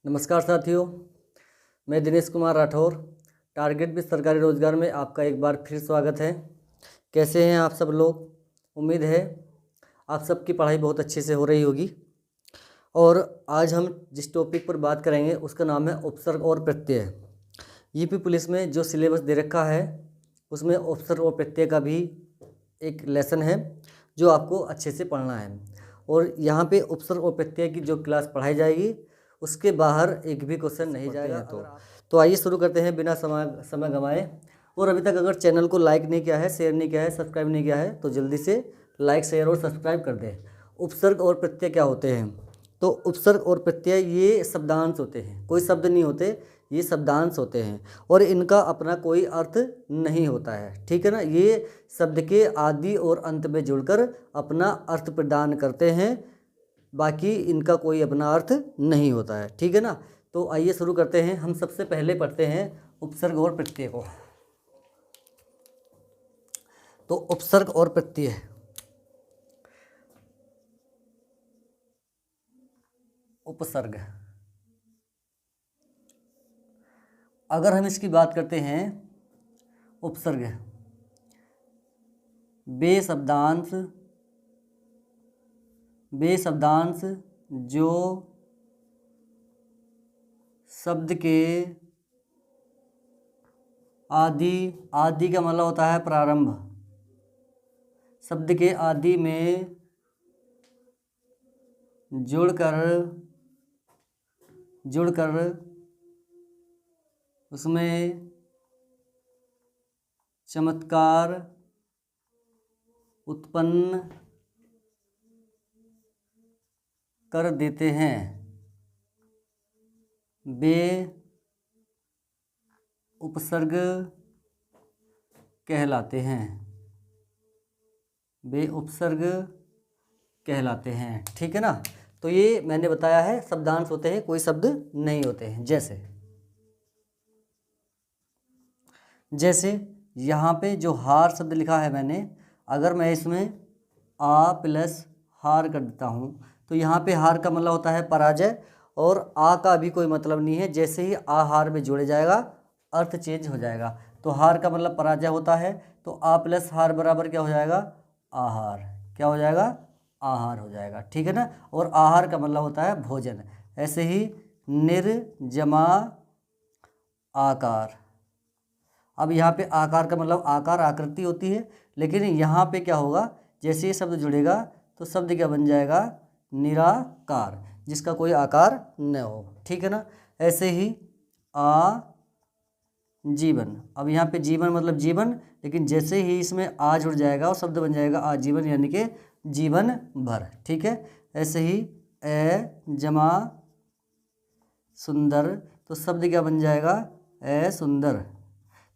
नमस्कार साथियों, मैं दिनेश कुमार राठौर। टारगेट विद सरकारी रोजगार में आपका एक बार फिर स्वागत है। कैसे हैं आप सब लोग? उम्मीद है आप सबकी पढ़ाई बहुत अच्छे से हो रही होगी। और आज हम जिस टॉपिक पर बात करेंगे उसका नाम है उपसर्ग और प्रत्यय। यूपी पुलिस में जो सिलेबस दे रखा है उसमें उपसर्ग और प्रत्यय का भी एक लेसन है जो आपको अच्छे से पढ़ना है। और यहाँ पे उपसर्ग और प्रत्यय की जो क्लास पढ़ाई जाएगी उसके बाहर एक भी क्वेश्चन नहीं जाएगा। तो आइए शुरू करते हैं बिना समय गंवाए। और अभी तक अगर चैनल को लाइक नहीं किया है, शेयर नहीं किया है, सब्सक्राइब नहीं किया है तो जल्दी से लाइक, शेयर और सब्सक्राइब कर दें। उपसर्ग और प्रत्यय क्या होते हैं? तो उपसर्ग और प्रत्यय ये शब्दांश होते हैं, कोई शब्द नहीं होते, ये शब्दांश होते हैं और इनका अपना कोई अर्थ नहीं होता है। ठीक है ना? ये शब्द के आदि और अंत में जुड़कर अपना अर्थ प्रदान करते हैं, बाकी इनका कोई अपना अर्थ नहीं होता है। ठीक है ना? तो आइए शुरू करते हैं। हम सबसे पहले पढ़ते हैं उपसर्ग और प्रत्यय को। तो उपसर्ग और प्रत्यय, उपसर्ग, अगर हम इसकी बात करते हैं, उपसर्ग बेशब्दांश जो शब्द के आदि का मतलब होता है प्रारंभ, शब्द के आदि में जुड़कर उसमें चमत्कार उत्पन्न कर देते हैं, वे उपसर्ग कहलाते हैं। वे उपसर्ग कहलाते हैं। ठीक है ना? तो ये मैंने बताया है शब्दांश होते हैं, कोई शब्द नहीं होते हैं। जैसे यहाँ पे जो हार शब्द लिखा है मैंने, अगर मैं इसमें आ प्लस हार कर देता हूँ तो यहाँ पे हार का मतलब होता है पराजय और आ का भी कोई मतलब नहीं है। जैसे ही आ हार में जोड़े जाएगा अर्थ चेंज हो जाएगा। तो हार का मतलब पराजय होता है, तो आ प्लस हार बराबर क्या हो जाएगा? आहार। क्या हो जाएगा? आहार हो जाएगा। ठीक है ना? और आहार का मतलब होता है भोजन। ऐसे ही निर्जमा आकार, अब यहाँ पे आकार का मतलब आकार, आकृति होती है, लेकिन यहाँ पे क्या होगा, जैसे ये शब्द जुड़ेगा तो शब्द क्या बन जाएगा? निराकार, जिसका कोई आकार न हो। ठीक है ना? ऐसे ही आजीवन, अब यहाँ पे जीवन मतलब जीवन, लेकिन जैसे ही इसमें आ जुड़ जाएगा और शब्द बन जाएगा आजीवन, यानी कि जीवन भर। ठीक है? ऐसे ही जमा सुंदर, तो शब्द क्या बन जाएगा? सुंदर।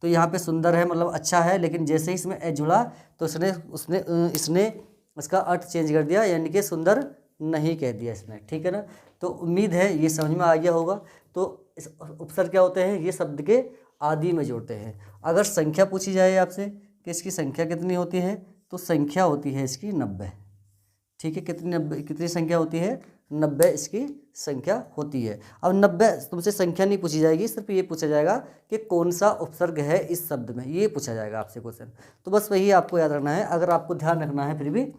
तो यहाँ पे सुंदर है मतलब अच्छा है, लेकिन जैसे ही इसमें ए जुड़ा तो इसने इसका अर्थ चेंज कर दिया, यानी कि सुंदर नहीं कह दिया इसने। ठीक है ना? तो उम्मीद है ये समझ में आ गया होगा। तो इस उपसर्ग क्या होते हैं? ये शब्द के आदि में जोड़ते हैं। अगर संख्या पूछी जाए आपसे कि इसकी संख्या कितनी होती है, तो संख्या होती है इसकी 90। ठीक है? कितनी संख्या होती है? 90 इसकी संख्या होती है। अब 90 तुमसे संख्या नहीं पूछी जाएगी, सिर्फ ये पूछा जाएगा कि कौन सा उपसर्ग है इस शब्द में, ये पूछा जाएगा आपसे क्वेश्चन। तो बस वही आपको याद रखना है। अगर आपको ध्यान रखना है फिर भी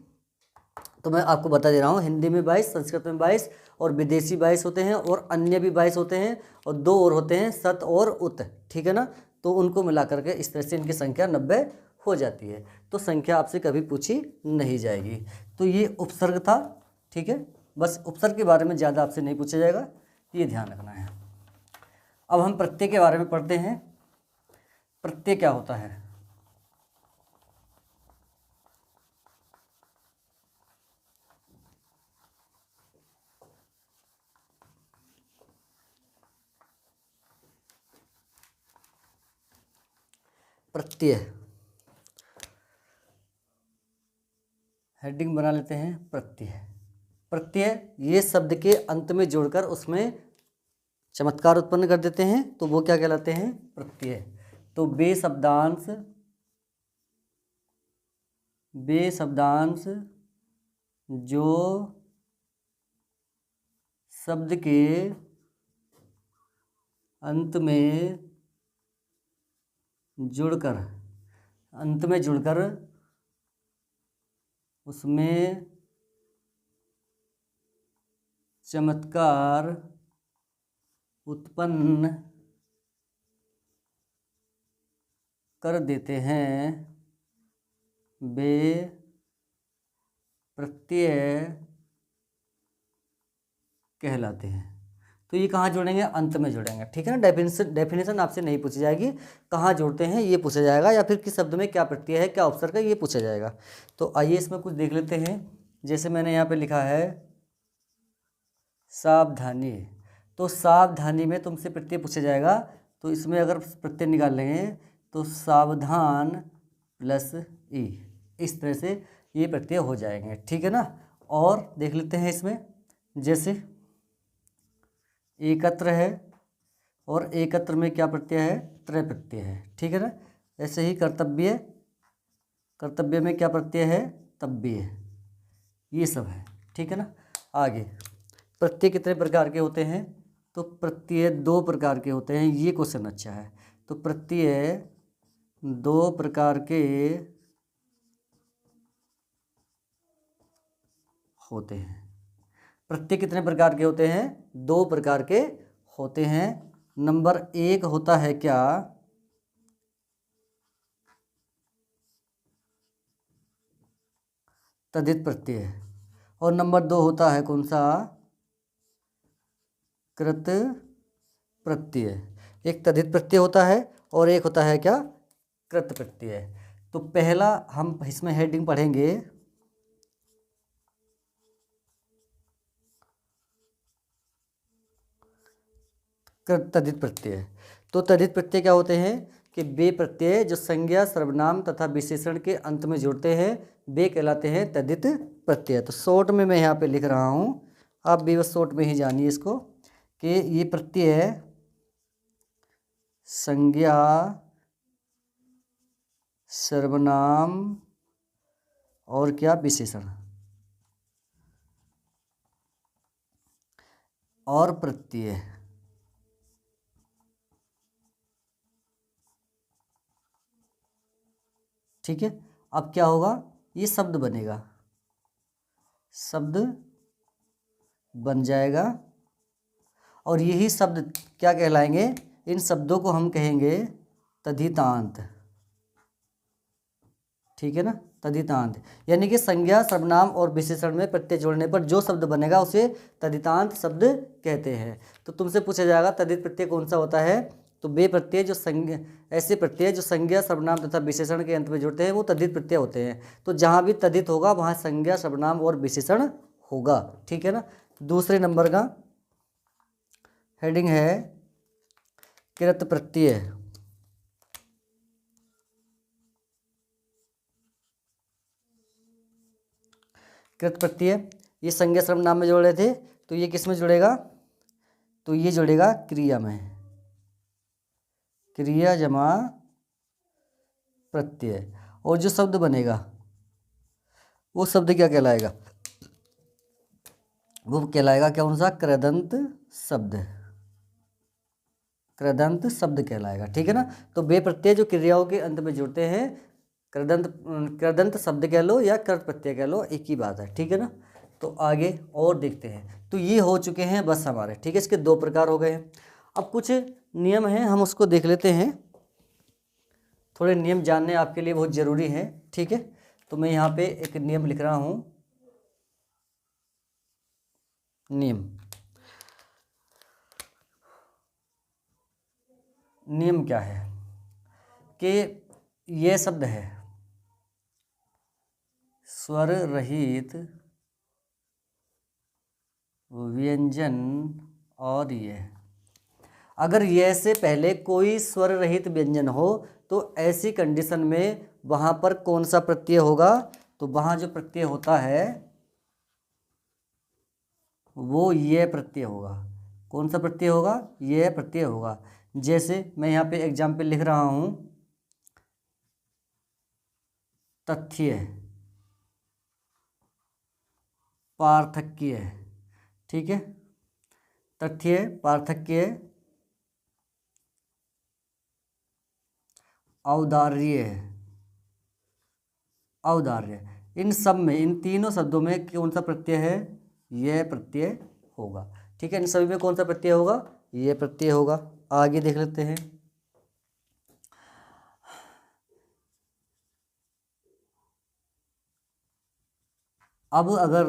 तो मैं आपको बता दे रहा हूँ, हिंदी में 22, संस्कृत में 22 और विदेशी 22 होते हैं और अन्य भी 22 होते हैं और 2 और होते हैं, सत और उत। ठीक है ना? तो उनको मिला करके इस तरह से इनकी संख्या 90 हो जाती है। तो संख्या आपसे कभी पूछी नहीं जाएगी। तो ये उपसर्ग था। ठीक है? बस उपसर्ग के बारे में ज़्यादा आपसे नहीं पूछा जाएगा, ये ध्यान रखना है। अब हम प्रत्यय के बारे में पढ़ते हैं। प्रत्यय क्या होता है? प्रत्यय, हेडिंग बना लेते हैं प्रत्यय। प्रत्यय ये शब्द के अंत में जोड़कर उसमें चमत्कार उत्पन्न कर देते हैं, तो वो क्या कहलाते हैं? प्रत्यय। तो बेशब्दांश जो शब्द के अंत में जुड़कर उसमें चमत्कार उत्पन्न कर देते हैं, वे प्रत्यय कहलाते हैं। तो ये कहाँ जोड़ेंगे? अंत में जोड़ेंगे, ठीक है ना। डेफिनेशन आपसे नहीं पूछी जाएगी, कहाँ जोड़ते हैं ये पूछा जाएगा, या फिर किस शब्द में क्या प्रत्यय है, क्या उपसर्ग है, ये पूछा जाएगा। तो आइए इसमें कुछ देख लेते हैं। जैसे मैंने यहाँ पे लिखा है सावधानी, तो सावधानी में तुमसे प्रत्यय पूछा जाएगा, तो इसमें अगर प्रत्यय निकाल लेंगे तो सावधान प्लस ई, इस तरह से ये प्रत्यय हो जाएंगे, ठीक है ना। और देख लेते हैं इसमें, जैसे एकत्र है, और एकत्र में क्या प्रत्यय है? त्रय प्रत्यय है, ठीक है ना। ऐसे ही कर्तव्य में क्या प्रत्यय है? तव्य, ये सब है, ठीक है ना। आगे प्रत्यय कितने प्रकार के होते हैं? तो प्रत्यय 2 प्रकार के होते हैं। ये क्वेश्चन अच्छा है। तो प्रत्यय 2 प्रकार के होते हैं। प्रत्यय कितने प्रकार के होते हैं? 2 प्रकार के होते हैं। नंबर 1 होता है क्या? तद्धित प्रत्यय, और नंबर 2 होता है कौन सा? कृत प्रत्यय। एक तद्धित प्रत्यय होता है और एक होता है क्या? कृत प्रत्यय। तो पहला हम इसमें हेडिंग पढ़ेंगे तद्धित प्रत्यय। तो तद्धित प्रत्यय क्या होते हैं? कि वे प्रत्यय जो संज्ञा, सर्वनाम तथा विशेषण के अंत में जुड़ते हैं, वे कहलाते हैं तद्धित प्रत्यय। तो शॉर्ट में मैं यहाँ पे लिख रहा हूँ, आप भी बस शॉर्ट में ही जानिए इसको, कि ये प्रत्यय संज्ञा, सर्वनाम और क्या? विशेषण और प्रत्यय, ठीक है। अब क्या होगा? ये शब्द बनेगा, शब्द बन जाएगा, और यही शब्द क्या कहलाएंगे? इन शब्दों को हम कहेंगे तद्धितांत, ठीक है ना। तद्धितांत यानी कि संज्ञा, सर्वनाम और विशेषण में प्रत्यय जोड़ने पर जो शब्द बनेगा उसे तद्धितांत शब्द कहते हैं। तो तुमसे पूछा जाएगा तद्धित प्रत्यय कौन सा होता है? तो वे प्रत्यय जो ऐसे प्रत्यय जो संज्ञा, सर्वनाम तथा विशेषण के अंत में जुड़ते हैं वो तद्धित प्रत्यय होते हैं। तो जहाँ भी तद्धित होगा वहाँ संज्ञा, सर्वनाम और विशेषण होगा, ठीक है ना। दूसरे नंबर का हेडिंग है कृत प्रत्यय। कृत प्रत्यय ये संज्ञा, सर्वनाम में जोड़ रहे थे, तो ये किस में जुड़ेगा? तो ये जुड़ेगा क्रिया में, क्रिया जमा प्रत्यय। और जो शब्द बनेगा वो शब्द क्या कहलाएगा? वो कहलाएगा क्या? कौन सा? कृदंत शब्द, कृदंत शब्द कहलाएगा, ठीक है ना। तो वे प्रत्यय जो क्रियाओं के अंत में जुड़ते हैं, कृदंत शब्द कह लो या कृत प्रत्यय कह लो, एक ही बात है, ठीक है ना। तो आगे और देखते हैं। तो ये हो चुके हैं बस हमारे, ठीक है। इसके 2 प्रकार हो गए हैं। अब कुछ नियम हैं, हम उसको देख लेते हैं। थोड़े नियम जानने आपके लिए बहुत ज़रूरी है, ठीक है। तो मैं यहाँ पे एक नियम लिख रहा हूँ। नियम क्या है? कि ये शब्द है स्वर रहित व्यंजन, और ये अगर ये से पहले कोई स्वर रहित व्यंजन हो तो ऐसी कंडीशन में वहाँ पर कौन सा प्रत्यय होगा? तो वहाँ जो प्रत्यय होता है वो ये प्रत्यय होगा। कौन सा प्रत्यय होगा? ये प्रत्यय होगा। जैसे मैं यहाँ पे एग्जाम्पल लिख रहा हूँ, तथ्य, पार्थक्य, ठीक है। तथ्य, पार्थक्य, औदार्य, औदार्य, इन सब में, इन तीनों शब्दों में कौन सा प्रत्यय है? यह प्रत्यय होगा। ठीक है, इन सभी में कौन सा प्रत्यय होगा? यह प्रत्यय होगा। आगे देख लेते हैं। अब अगर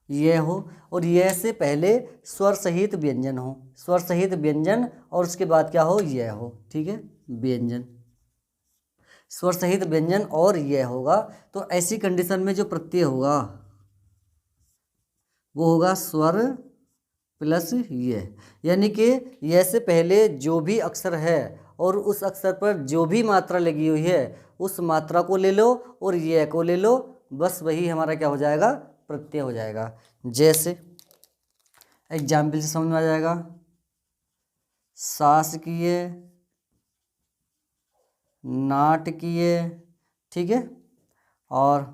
यह हो और यह से पहले स्वर सहित व्यंजन हो, स्वर सहित व्यंजन और उसके बाद क्या हो? यह हो। ठीक है, व्यंजन, स्वर सहित व्यंजन और यह होगा, तो ऐसी कंडीशन में जो प्रत्यय होगा वो होगा स्वर प्लस यह, यानी कि यह से पहले जो भी अक्षर है और उस अक्षर पर जो भी मात्रा लगी हुई है उस मात्रा को ले लो और यह को ले लो, बस वही हमारा क्या हो जाएगा? प्रत्यय हो जाएगा। जैसे एग्जाम्पल से समझ में आ जाएगा। शासकीय, नाटकीय, ठीक है, और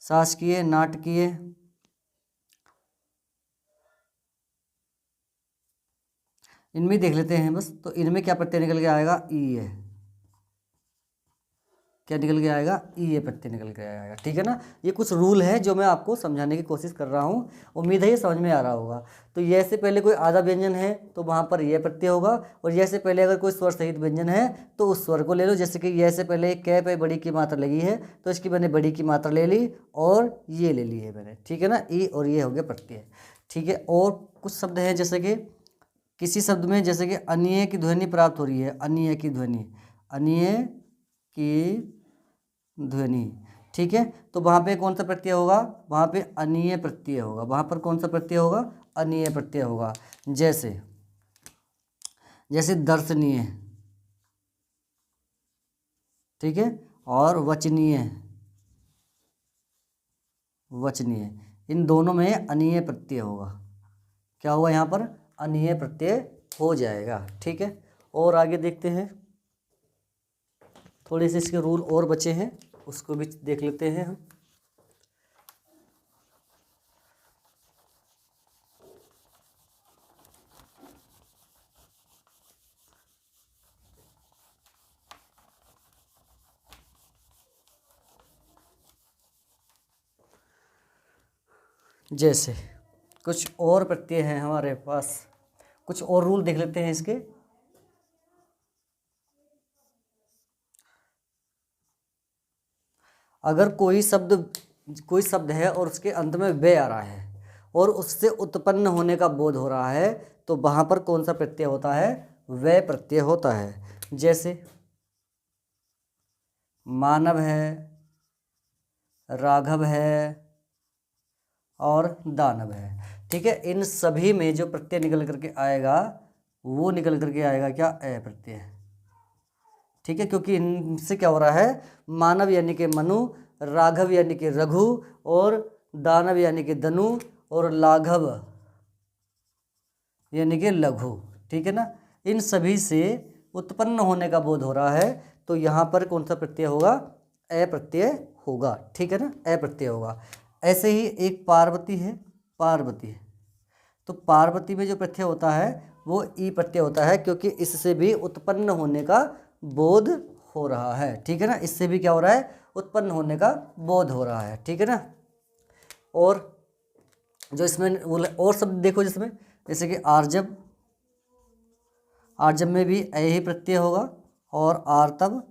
शासकीय, नाटकीय, इनमें देख लेते हैं बस। तो इनमें क्या प्रत्यय निकल के आएगा? ई है। क्या निकल के आएगा? ई ये प्रत्यय निकल के आएगा। ठीक है ना, ये कुछ रूल है जो मैं आपको समझाने की कोशिश कर रहा हूँ, उम्मीद है ये समझ में आ रहा होगा। तो यह से पहले कोई आधा व्यंजन है तो वहाँ पर यह प्रत्यय होगा, और यह से पहले अगर कोई स्वर सहित व्यंजन है तो उस स्वर को ले लो। जैसे कि यह से पहले कै पे बड़ी की मात्रा लगी है तो इसकी मैंने बड़ी की मात्रा ले ली और ये ले ली है मैंने। ठीक है ना, ई और ये हो गया प्रत्यय। ठीक है, और कुछ शब्द हैं जैसे कि किसी शब्द में जैसे कि अन्य की ध्वनि प्राप्त हो रही है, अन्य की ध्वनि, अन्य की ध्वनि। ठीक है, तो वहाँ पे कौन सा प्रत्यय होगा? वहाँ पे अनीय प्रत्यय होगा। वहाँ पर कौन सा प्रत्यय होगा? अनीय प्रत्यय होगा। जैसे जैसे दर्शनीय, ठीक है, और वचनीय, वचनीय, इन दोनों में अनीय प्रत्यय होगा। क्या होगा यहाँ पर? अनीय प्रत्यय हो जाएगा। ठीक है, और आगे देखते हैं। थोड़े से इसके रूल और बचे हैं, उसको भी देख लेते हैं हम। जैसे कुछ और प्रत्यय हैं हमारे पास, कुछ और रूल देख लेते हैं इसके। अगर कोई शब्द है और उसके अंत में वे आ रहा है और उससे उत्पन्न होने का बोध हो रहा है तो वहाँ पर कौन सा प्रत्यय होता है? वे प्रत्यय होता है। जैसे मानव है, राघव है और दानव है। ठीक है, इन सभी में जो प्रत्यय निकल करके आएगा वो निकल करके आएगा क्या? ए प्रत्यय। ठीक है, क्योंकि इनसे क्या हो रहा है? मानव यानी कि मनु, राघव यानी कि रघु, और दानव यानी कि दनु, और लाघव यानी कि लघु। ठीक है ना, इन सभी से उत्पन्न होने का बोध हो रहा है तो यहाँ पर कौन सा प्रत्यय होगा? ए प्रत्यय होगा। ठीक है ना, ए प्रत्यय होगा। ऐसे ही एक पार्वती है, पार्वती, तो पार्वती में जो प्रत्यय होता है वो ई प्रत्यय होता है, क्योंकि इससे भी उत्पन्न होने का बोध हो रहा है। ठीक है ना, इससे भी क्या हो रहा है? उत्पन्न होने का बोध हो रहा है। ठीक है ना, और जो इसमें और शब्द देखो जिसमें, जैसे कि आर्जव, आर्जव में भी ए ही प्रत्यय होगा, और आर्तव,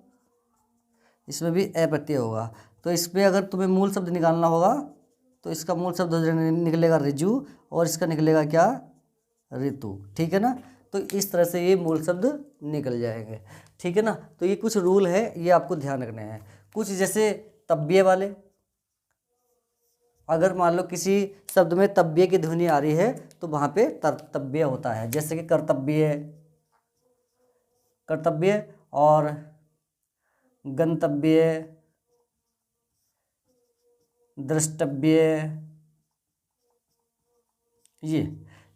इसमें भी ए प्रत्यय होगा। तो इसमें अगर तुम्हें मूल शब्द निकालना होगा तो इसका मूल शब्द निकलेगा ऋजु, और इसका निकलेगा क्या? ऋतु। ठीक है ना, तो इस तरह से ये मूल शब्द निकल जाएंगे। ठीक है ना, तो ये कुछ रूल है, ये आपको ध्यान रखने हैं। कुछ जैसे तब्बे वाले, अगर मान लो किसी शब्द में तब्बे की ध्वनि आ रही है तो वहाँ पे तब्बे होता है। जैसे कि कर्तव्य, कर्तव्य, और गंतव्य, द्रष्टव्य,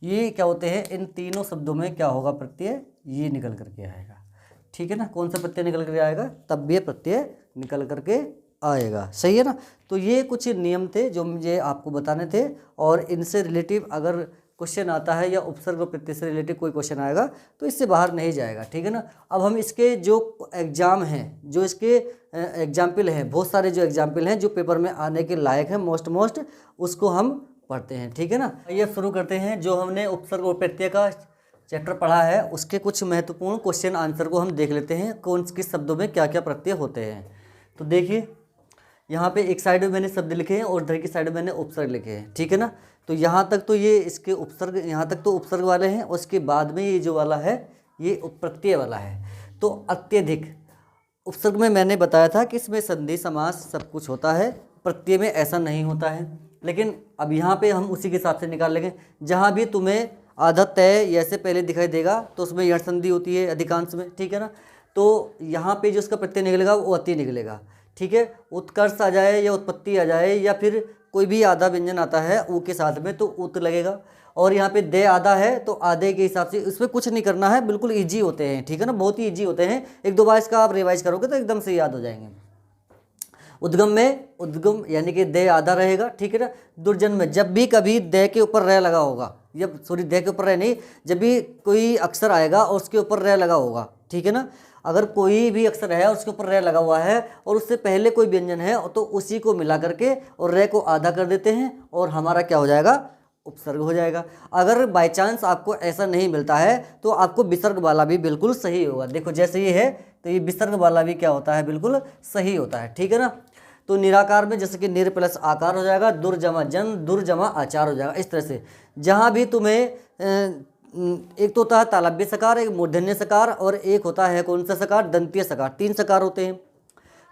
ये क्या होते हैं? इन तीनों शब्दों में क्या होगा? प्रत्यय ये निकल करके आएगा। ठीक है ना, कौन सा प्रत्यय निकल करके आएगा? तब्बे प्रत्यय निकल करके आएगा। सही है ना, तो ये कुछ नियम थे जो मुझे आपको बताने थे, और इनसे रिलेटिव अगर क्वेश्चन आता है या उपसर्ग और प्रत्यय से रिलेटेड कोई क्वेश्चन आएगा तो इससे बाहर नहीं जाएगा, ठीक है ना। अब हम इसके जो एग्ज़ाम हैं, जो इसके एग्जाम्पल हैं, बहुत सारे जो एग्जाम्पल हैं जो पेपर में आने के लायक हैं मोस्ट उसको हम पढ़ते हैं, ठीक है ना। ये शुरू करते हैं। जो हमने उपसर्ग और प्रत्यय का चैप्टर पढ़ा है उसके कुछ महत्वपूर्ण क्वेश्चन आंसर को हम देख लेते हैं, कौन किस शब्दों में क्या क्या प्रत्यय होते हैं। तो देखिए यहाँ पे एक साइड में मैंने शब्द लिखे हैं और इधर की साइड में मैंने उपसर्ग लिखे हैं, ठीक है ना। तो यहाँ तक तो ये इसके उपसर्ग, यहाँ तक तो उपसर्ग वाले हैं, और उसके बाद में ये जो वाला है ये प्रत्यय वाला है। तो अत्यधिक उपसर्ग में मैंने बताया था कि इसमें संधि समास सब कुछ होता है, प्रत्यय में ऐसा नहीं होता है। लेकिन अब यहाँ पे हम उसी के हिसाब से निकाल लेंगे। जहाँ भी तुम्हें आधा तय ऐसे पहले दिखाई देगा तो उसमें यण संधि होती है अधिकांश में, ठीक है ना। तो यहाँ पे जो उसका प्रत्यय निकलेगा वो अति निकलेगा, ठीक है। उत्कर्ष आ जाए या उत्पत्ति आ जाए या फिर कोई भी आधा व्यंजन आता है ऊ के साथ में तो उत लगेगा। और यहाँ पे दे आधा है तो आधे के हिसाब से, इसमें कुछ नहीं करना है, बिल्कुल इजी होते हैं, ठीक है ना, बहुत ही इजी होते हैं। एक दो बार इसका आप रिवाइज करोगे तो एकदम से याद हो जाएंगे। उद्गम में उद्गम यानी कि दे आधा रहेगा, ठीक है ना। दुर्जन में जब भी कभी दे के ऊपर रह लगा होगा, जब सॉरी दे के ऊपर रह नहीं, जब भी कोई अक्षर आएगा और उसके ऊपर रह लगा होगा, ठीक है ना। अगर कोई भी अक्षर है और उसके ऊपर रह लगा हुआ है और उससे पहले कोई व्यंजन है तो उसी को मिला करके और रह को आधा कर देते हैं और हमारा क्या हो जाएगा, उपसर्ग हो जाएगा। अगर बाय चांस आपको ऐसा नहीं मिलता है तो आपको विसर्ग वाला भी बिल्कुल सही होगा। देखो जैसे ये है तो ये विसर्ग वाला भी क्या होता है, बिल्कुल सही होता है, ठीक है ना। तो निराकार में जैसे कि निर प्लस आकार हो जाएगा, दुर जमा जन, दुर जमा आचार हो जाएगा। इस तरह से जहाँ भी तुम्हें एक तो होता है तालव्य सकार, एक मूर्धन्य सकार और एक होता है कौन सा सकार, दंतीय सकार, 3 सकार होते हैं।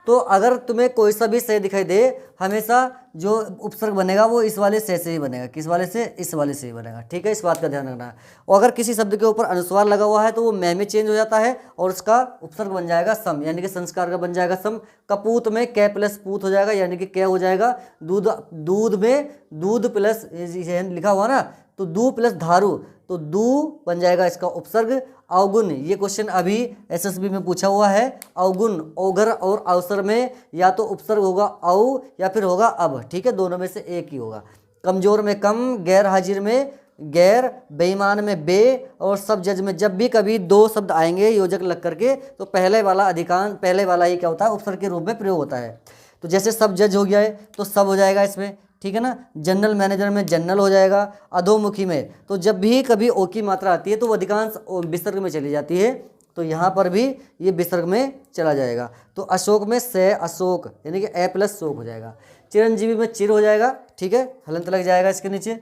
तो अगर तुम्हें कोई सा भी से दिखाई दे, हमेशा जो उपसर्ग बनेगा वो इस वाले से ही बनेगा। किस वाले से, इस वाले से ही बनेगा, ठीक है, इस बात का ध्यान रखना है। और अगर किसी शब्द के ऊपर अनुस्वार लगा हुआ है तो वो में चेंज हो जाता है और उसका उपसर्ग बन जाएगा सम, यानी कि संस्कार का बन जाएगा सम। कपूत में कै प्लस पूत हो जाएगा, यानी कि कै हो जाएगा। दूध, दूध में दूध प्लस लिखा हुआ ना, तो दू प्लस धारू, तो दू बन जाएगा इसका उपसर्ग। अवगुण, ये क्वेश्चन अभी एसएसबी में पूछा हुआ है। अवगुण, ओघर और अवसर में या तो उपसर्ग होगा औ या फिर होगा अब, ठीक है, दोनों में से एक ही होगा। कमजोर में कम, गैर हाजिर में गैर, बेईमान में बे और सब जज में जब भी कभी 2 शब्द आएंगे योजक लग करके तो पहले वाला अधिकांश, पहले वाला ही क्या होता है, उपसर्ग के रूप में प्रयोग होता है। तो जैसे सब जज हो गया है तो सब हो जाएगा इसमें, ठीक है ना। जनरल मैनेजर में जनरल हो जाएगा। अधोमुखी में तो जब भी कभी ओ की मात्रा आती है तो वो अधिकांश विसर्ग में चली जाती है, तो यहाँ पर भी ये विसर्ग में चला जाएगा। तो अशोक में से अशोक यानी कि ए प्लस शोक हो जाएगा। चिरंजीवी में चिर हो जाएगा, ठीक है, हलंत लग जाएगा इसके नीचे।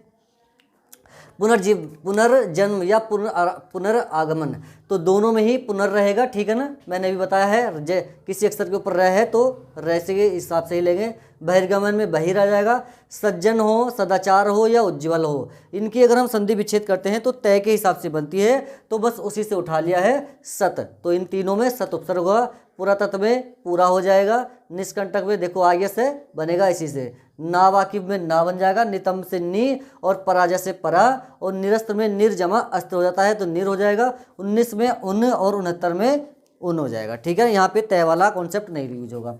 पुनर्जीव, पुनर्जन्म या पुनरागमन, तो दोनों में ही पुनर् रहेगा, ठीक है ना, मैंने भी बताया है। किसी अक्षर के ऊपर रह है तो रह से के हिसाब से ही लेंगे। बहिर्गमन में बहिर आ जाएगा। सज्जन हो, सदाचार हो या उज्ज्वल हो, इनकी अगर हम संधि विच्छेद करते हैं तो तय के हिसाब से बनती है, तो बस उसी से उठा लिया है सत। तो इन तीनों में सत उपसर्ग होगा। पुरातत्व में पूरा हो जाएगा। निष्कंटक में देखो आगे से बनेगा इसी से। नावाकिब में ना बन जाएगा। नितंब से नी और पराजय से परा और निरस्त में निर्जमा अस्त्र हो जाता है तो निर हो जाएगा। 19 में उन और 69 में उन हो जाएगा, ठीक है। यहाँ पे तय वाला कॉन्सेप्ट नहीं यूज होगा।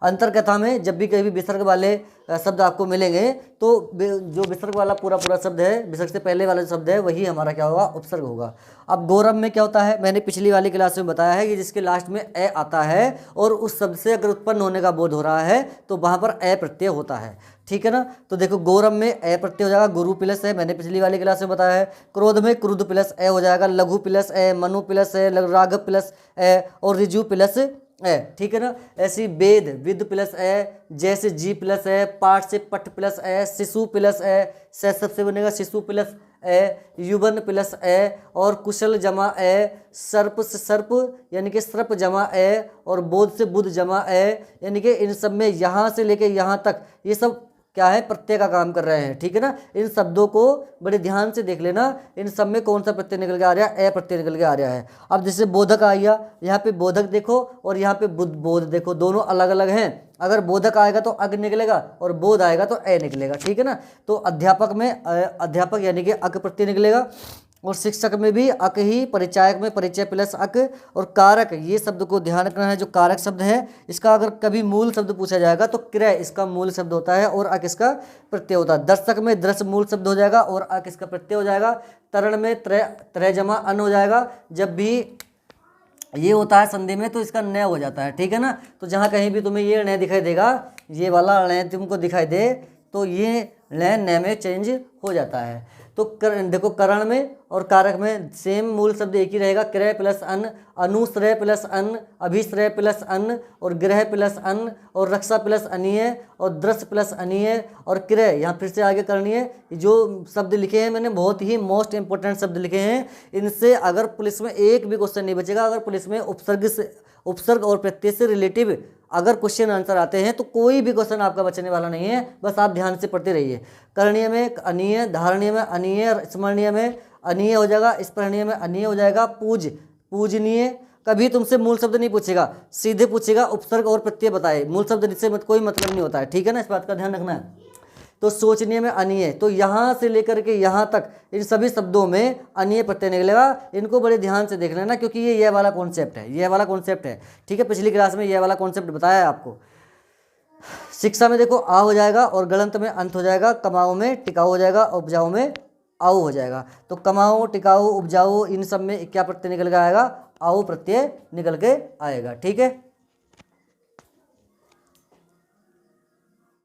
अंतरकथा में जब भी कभी विसर्ग वाले शब्द आपको मिलेंगे तो जो विसर्ग वाला पूरा शब्द है, विसर्ग से पहले वाला शब्द है, वही हमारा क्या होगा, उपसर्ग होगा। अब गौरव में क्या होता है, मैंने पिछली वाली क्लास में बताया है कि जिसके लास्ट में ए आता है और उस शब्द से अगर उत्पन्न होने का बोध हो रहा है तो वहाँ पर ए प्रत्यय होता है, ठीक है ना। तो देखो गौरव में ए प्रत्यय हो जाएगा। गुरु प्लस है, मैंने पिछली वाली क्लास में बताया है। क्रोध में क्रुद्ध प्लस ए हो जाएगा। लघु प्लस ए, मनु प्लस ए, राघव प्लस ए और ऋजु प्लस ए, ठीक है ना। ऐसी वेद, विद प्लस ए, जैसे जी प्लस ए, पाठ से पठ प्लस ए, शिशु प्लस ए, से सबसे बनेगा शिशु प्लस ए, युवन प्लस ए और कुशल जमा ए, सर्प से सर्प यानी कि सर्प जमा ए और बोध से बुध जमा ए, यानी कि इन सब में यहाँ से लेके यहाँ तक ये सब क्या है, प्रत्यय का काम कर रहे हैं, ठीक है ना। इन शब्दों को बड़े ध्यान से देख लेना, इन सब में कौन सा प्रत्यय निकल के आ रहा है, ए प्रत्यय निकल के आ रहा है। अब जैसे बोधक आ गया, यहाँ पे बोधक देखो और यहाँ पे बोध देखो, दोनों अलग अलग हैं। अगर बोधक आएगा तो अग निकलेगा और बोध आएगा तो ए निकलेगा, ठीक है ना। तो अध्यापक में अध्यापक यानी कि अक प्रत्यय निकलेगा। और शिक्षक में भी अक ही, परिचायक में परिचय प्लस अक, और कारक ये शब्द को ध्यान रखना है। जो कारक शब्द है इसका अगर कभी मूल शब्द पूछा जाएगा तो क्रय इसका मूल शब्द होता है और अक इसका प्रत्यय होता है। दर्शक में दृश्य मूल शब्द हो जाएगा और अक इसका प्रत्यय हो जाएगा। तरण में त्रय जमा अन हो जाएगा। जब भी ये होता है संधि में तो इसका न हो जाता है, ठीक है ना। तो जहाँ कहीं भी तुम्हें ये न दिखाई देगा, ये वाला न तुमको दिखाई दे तो ये न में चेंज हो जाता है। तो देखो करण में और कारक में सेम मूल शब्द एक ही रहेगा, क्रय प्लस अन, अनुश्रय प्लस अन, अभिश्रय प्लस अन, और गृह प्लस अन, और रक्षा प्लस अनीय, और दृश्य प्लस अनीय, और क्रय यहाँ फिर से आगे करनी है। जो शब्द लिखे हैं मैंने बहुत ही मोस्ट इंपॉर्टेंट शब्द लिखे हैं। इनसे अगर पुलिस में एक भी क्वेश्चन नहीं बचेगा। अगर पुलिस में उपसर्ग और प्रत्यय से रिलेटिव अगर क्वेश्चन आंसर आते हैं तो कोई भी क्वेश्चन आपका बचने वाला नहीं है। बस आप ध्यान से पढ़ते रहिए। करणीय में अनीय, धारणीय में अनीय, स्मरणीय में अनीय हो जाएगा, स्मरणीय में अनीय हो जाएगा, पूजनीय। कभी तुमसे मूल शब्द नहीं पूछेगा, सीधे पूछेगा उपसर्ग और प्रत्यय बताए, मूल शब्द से कोई मतलब नहीं होता है, ठीक है ना। इस बात का ध्यान रखना है। तो सोचनीय में अनीय, तो यहाँ से लेकर के यहाँ तक इन सभी शब्दों में अनीय प्रत्यय निकलेगा। इनको बड़े ध्यान से देख लेना क्योंकि ये वाला कॉन्सेप्ट है, ये वाला कॉन्सेप्ट है, ठीक है। पिछली क्लास में ये वाला कॉन्सेप्ट बताया है आपको। शिक्षा में देखो आ हो जाएगा और गलंत में अंत हो जाएगा, कमाओ में टिकाऊ हो जाएगा, उपजाऊ में आओ हो जाएगा। तो कमाओ, टिकाऊ, उपजाऊ इन सब में क्या प्रत्यय निकल के आएगा? आओ प्रत्यय निकल के आएगा, ठीक है।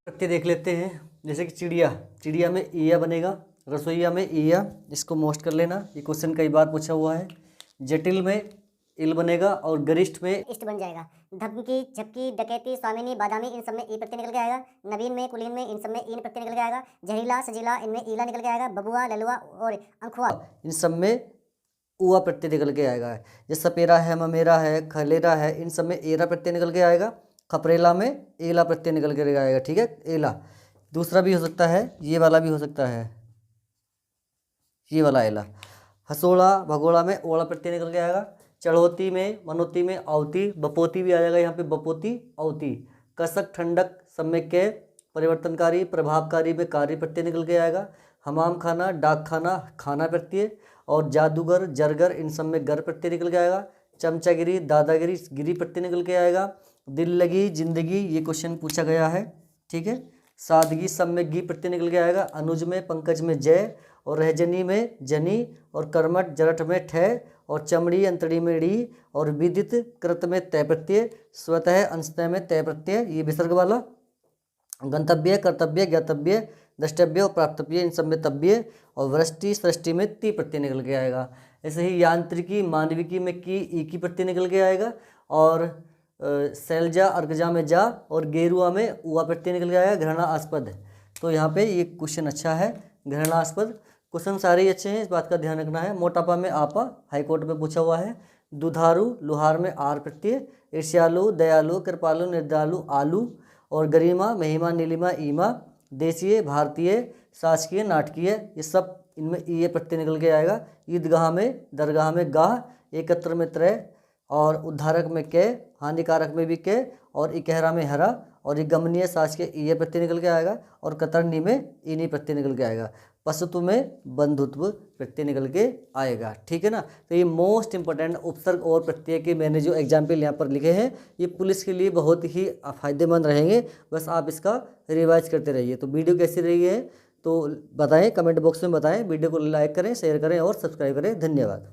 प्रत्यय देख लेते हैं। जैसे कि चिड़िया, चिड़िया में ईया बनेगा, रसोईया में ईया, इसको मोस्ट कर लेना, ये क्वेश्चन कई बार पूछा हुआ है। जटिल में इल बनेगा और गरिष्ठ में इष्ट बन जाएगा। धमकी, झपकी, डकैती, स्वामिनी, बादामी इन सब में ई प्रत्यय निकल के आएगा। नवीन में, कुलीन में इन सब में ईन प्रत्यय निकल के आएगा। जहरीला, सजीला इनमें ईला निकल के आएगा। बबुआ, ललुआ और अंखुआ इन सब में उआ प्रत्यय निकल के आएगा। जैसे सपेरा है, ममेरा है, खलेरा है, इन सब में एरा प्रत्यय निकल के आएगा। खपरेला में एला प्रत्यय निकल के आएगा, ठीक है, एला। दूसरा भी हो सकता है, ये वाला भी हो सकता है, ये वाला एला। हसोड़ा, भगोड़ा में ओला प्रत्यय निकल के आएगा। चढ़ोती में, मनोती में आवती, बपोती भी आ जाएगा यहाँ पे, बपोती, अवती। कसक, ठंडक सब में के, परिवर्तनकारी, प्रभावकारी में कार्य प्रत्यय निकल के आएगा। हमाम खाना, डाक खाना, खाना प्रत्यय, और जादूगर, जरगर इन सब में गर प्रत्यय निकल के आएगा। चमचागिरी, दादागिरी, गिरी प्रत्यय निकल के आएगा। दिल लगी, जिंदगी ये क्वेश्चन पूछा गया है, ठीक है। सादगी सब में गी प्रत्यय निकल के आएगा। अनुज में, पंकज में जय, और रहजनी में जनी, और कर्मठ, जरठ में ठय, और चमड़ी, अंतड़ी में ड़ी, और विदित, कृत में तय प्रत्यय, स्वतः, अंशतः में तय प्रत्यय, ये विसर्ग वाला। गंतव्य, कर्तव्य, ज्ञातव्य, द्रष्टव्य और प्राप्तव्य इन सब में तव्य, और वृष्टि, सृष्टि में ती प्रत्यय निकल के आएगा। ऐसे ही यांत्रिकी, मानविकी में की, ई की प्रत्यय निकल के आएगा। और शैलजा, अर्गजा में जा, और गेरुआ में उआ प्रत्यय निकल के आएगा। घृणास्पद, तो यहाँ पे ये क्वेश्चन अच्छा है, घृणास्पद। क्वेश्चन सारे ही अच्छे हैं, इस बात का ध्यान रखना है। मोटापा में आपा, हाईकोर्ट में पूछा हुआ है। दुधारू, लुहार में आर प्रत्यय। ईर्ष्यालु, दयालु, कृपालु, निर्दयालु आलू, और गरिमा, महिमा, नीलिमा, ईमा। देशीय, भारतीय, शासकीय, नाटकीय ये सब इनमें ये प्रत्यय निकल के आएगा। ईदगाह में, दरगाह में गाह, एकत्र में त्रय, और उद्धारक में के, हानिकारक में भी के, और इकहरा में हरा, और गमनीय, शासकीय ये प्रत्यय निकल के आएगा। और कतरनी में इनी प्रत्यय निकल के आएगा। पशुत्व में बंधुत्व प्रत्यय निकल के आएगा, ठीक है ना। तो ये मोस्ट इंपॉर्टेंट उपसर्ग और प्रत्यय के मैंने जो एग्जाम्पल यहाँ पर लिखे हैं ये पुलिस के लिए बहुत ही फायदेमंद रहेंगे। बस आप इसका रिवाइज करते रहिए। तो वीडियो कैसी रही है तो बताएं, कमेंट बॉक्स में बताएं। वीडियो को लाइक करें, शेयर करें और सब्सक्राइब करें। धन्यवाद।